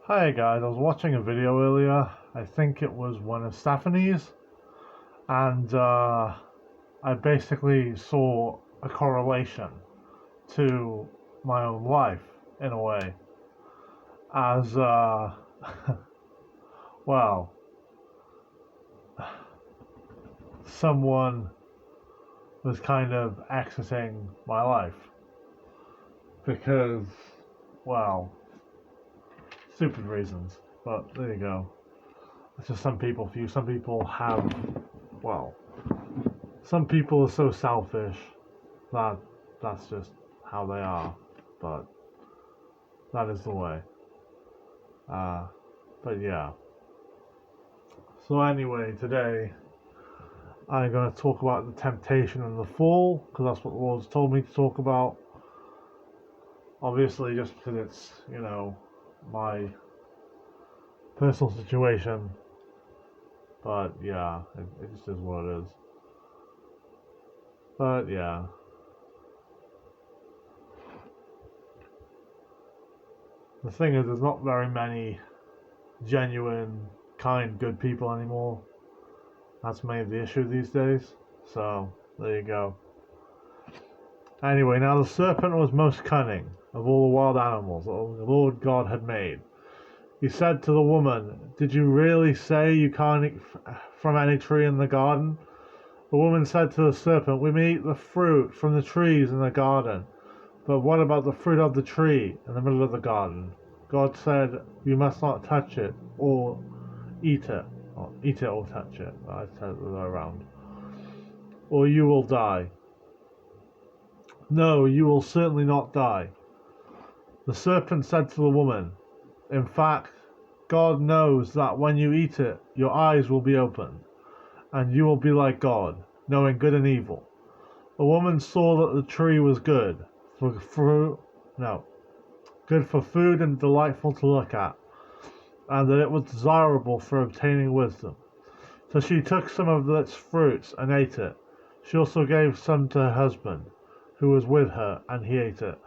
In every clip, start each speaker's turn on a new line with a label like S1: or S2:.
S1: Hi guys, I was watching a video earlier. I think it was one of Stephanie's, and I basically saw a correlation to my own life in a way. As, well, someone was kind of exiting my life because, well, stupid reasons. But there you go. It's just some people for you. Some people have, well, some people are so selfish that that's just how they are, but that is the way. Uh, but yeah. So anyway, today I'm going to talk about the temptation and the fall, because that's what the Lord's told me to talk about. Obviously, just because it's, my personal situation. But yeah, it just is what it is. But yeah. The thing is, there's not very many genuine, kind, good people anymore. That's mainly the issue these days. So, there you go. Anyway, now the serpent was most cunning of all the wild animals that the Lord God had made. He said to the woman, "Did you really say you can't eat from any tree in the garden?" The woman said to the serpent, "We may eat the fruit from the trees in the garden. But what about the fruit of the tree in the middle of the garden?" God said, "You must not touch it or eat it. Or eat it or touch it." I said it the other way around. "Or you will die." "No, you will certainly not die." The serpent said to the woman, "In fact, God knows that when you eat it, your eyes will be opened, and you will be like God, knowing good and evil." The woman saw that the tree was good for fruit, no, good for food and delightful to look at, and that it was desirable for obtaining wisdom. So she took some of its fruits and ate it. She also gave some to her husband, who was with her, and he ate it.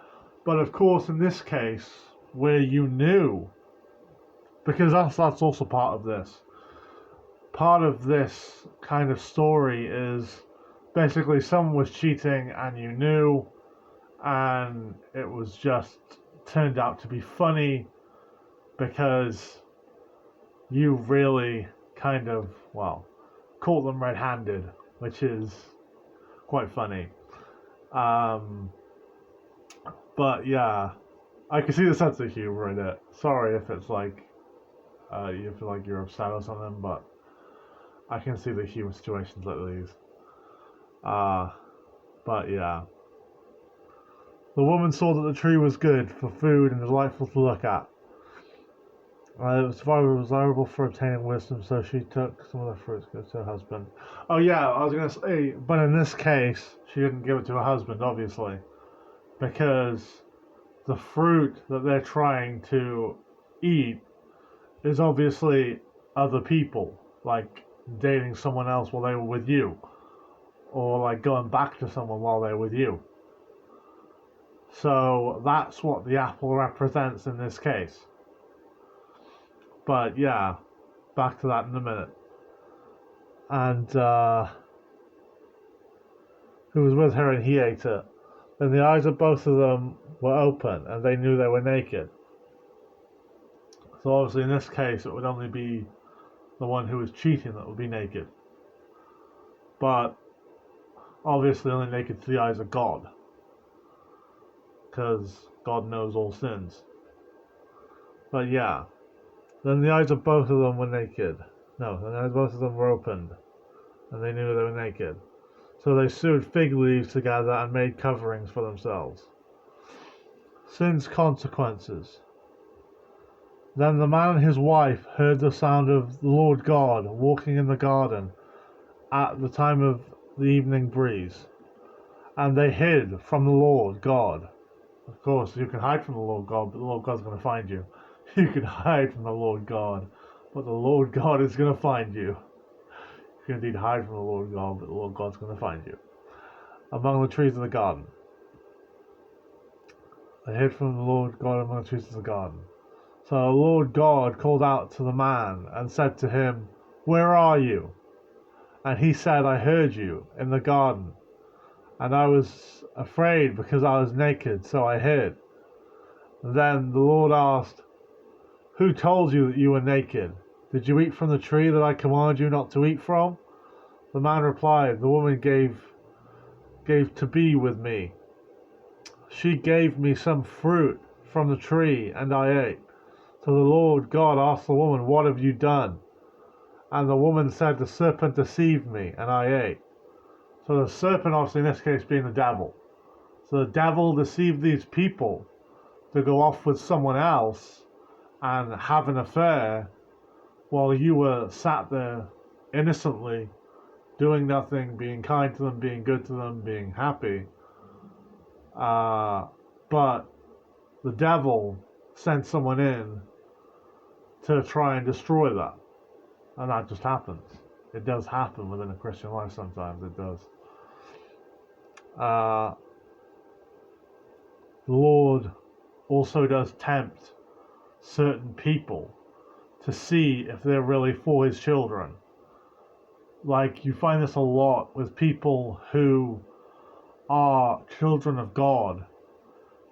S1: But of course, in this case, where you knew, because that's also part of this. Part of this kind of story is basically someone was cheating and you knew, and it was just turned out to be funny because you really kind of, well, caught them red-handed, which is quite funny. But yeah, I can see the sense of humor in it. Sorry if it's like you feel like you're upset or something, but I can see the humor situations like these. But yeah. The woman saw that the tree was good for food and delightful to look at. It was desirable for obtaining wisdom, so she took some of the fruits to her husband. Oh yeah, I was gonna say, but in this case, she didn't give it to her husband, obviously, because the fruit that they're trying to eat is obviously other people, like dating someone else while they were with you, or like going back to someone while they're with you. So that's what the apple represents in this case. But yeah, back to that in a minute. And who was with her and he ate it. Then the eyes of both of them were open and they knew they were naked. So obviously in this case it would only be the one who was cheating that would be naked. But obviously only naked to the eyes of God. Because God knows all sins. But yeah. Then the eyes of both of them were naked. No, the eyes of both of them were opened. And they knew they were naked. So they sewed fig leaves together and made coverings for themselves. Sin's consequences. Then the man and his wife heard the sound of the Lord God walking in the garden at the time of the evening breeze. And they hid from the Lord God. Of course, you can hide from the Lord God, but the Lord God's going to find you. You can hide from the Lord God, but the Lord God is going to find you. You can indeed hide from the Lord God, but the Lord God's going to find you. Among the trees of the garden. They hid from the Lord God among the trees of the garden. So the Lord God called out to the man and said to him, "Where are you?" And he said, "I heard you in the garden, and I was afraid because I was naked, so I hid." Then the Lord asked, "Who told you that you were naked? Did you eat from the tree that I commanded you not to eat from?" The man replied, "The woman gave to be with me. She gave me some fruit from the tree, and I ate." So the Lord God asked the woman, "What have you done?" And the woman said, "The serpent deceived me, and I ate." So the serpent, obviously in this case being the devil. So the devil deceived these people to go off with someone else and have an affair while you were sat there innocently doing nothing, being kind to them, being good to them, being happy. But the devil sent someone in to try and destroy that. And that just happens. It does happen within a Christian life sometimes. It does. The Lord also does tempt certain people to see if they're really for His children. Like, you find this a lot with people who are children of God.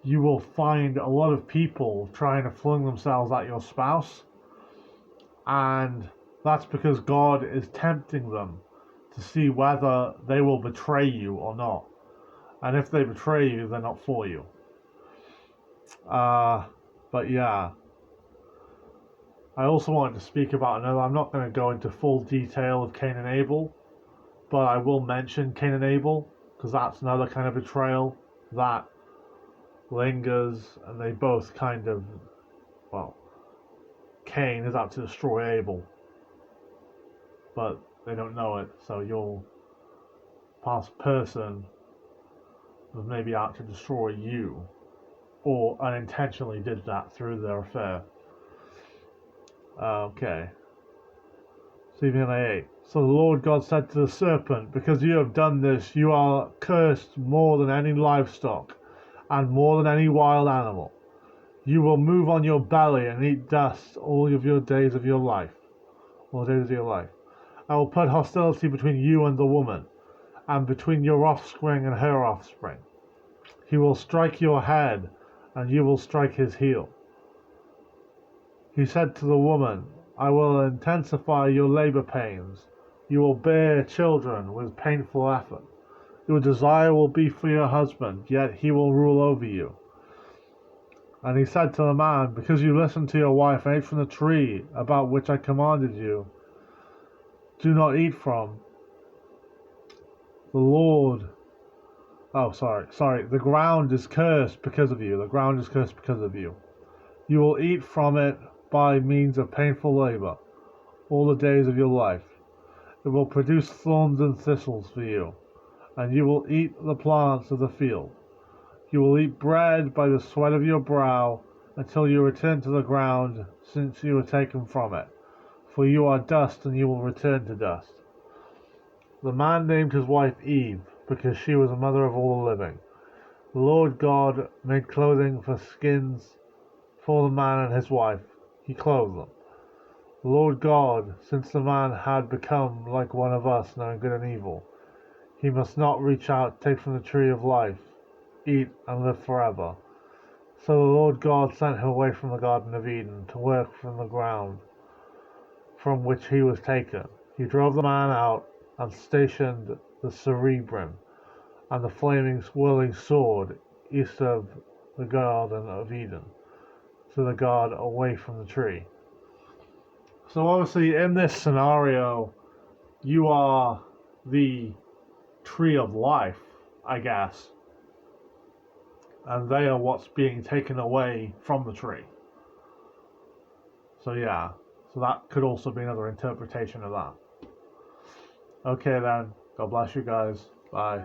S1: You will find a lot of people trying to fling themselves at your spouse, and that's because God is tempting them to see whether they will betray you or not. And if they betray you, they're not for you. But yeah, I also wanted to speak about another. I'm not going to go into full detail of Cain and Abel, but I will mention Cain and Abel because that's another kind of betrayal that lingers, and they both kind of, well, Cain is out to destroy Abel, but they don't know it. So your past person was maybe out to destroy you, or unintentionally did that through their affair. Okay. Stephen 8. So the Lord God said to the serpent, "Because you have done this, you are cursed more than any livestock, and more than any wild animal. You will move on your belly and eat dust all of your days of your life. All the days of your life. I will put hostility between you and the woman, and between your offspring and her offspring. He will strike your head, and you will strike his heel." He said to the woman, "I will intensify your labor pains. You will bear children with painful effort. Your desire will be for your husband, yet he will rule over you." And he said to the man, "Because you listened to your wife and ate from the tree about which I commanded you, do not eat from. The Lord, the ground is cursed because of you. The ground is cursed because of you. You will eat from it by means of painful labor all the days of your life. It will produce thorns and thistles for you, and you will eat the plants of the field. You will eat bread by the sweat of your brow until you return to the ground, since you were taken from it. For you are dust, and you will return to dust." The man named his wife Eve, because she was the mother of all the living. The Lord God made clothing for skins for the man and his wife. He clothed them. The Lord God, since the man had become like one of us, knowing good and evil, he must not reach out, take from the tree of life, eat, and live forever. So the Lord God sent him away from the Garden of Eden to work from the ground from which he was taken. He drove the man out and stationed the cerebrum and the flaming, whirling sword east of the Garden of Eden, to the guard away from the tree. So obviously in this scenario, you are the tree of life, I guess, and they are what's being taken away from the tree. So yeah, so that could also be another interpretation of that. Okay then, God bless you guys. Bye.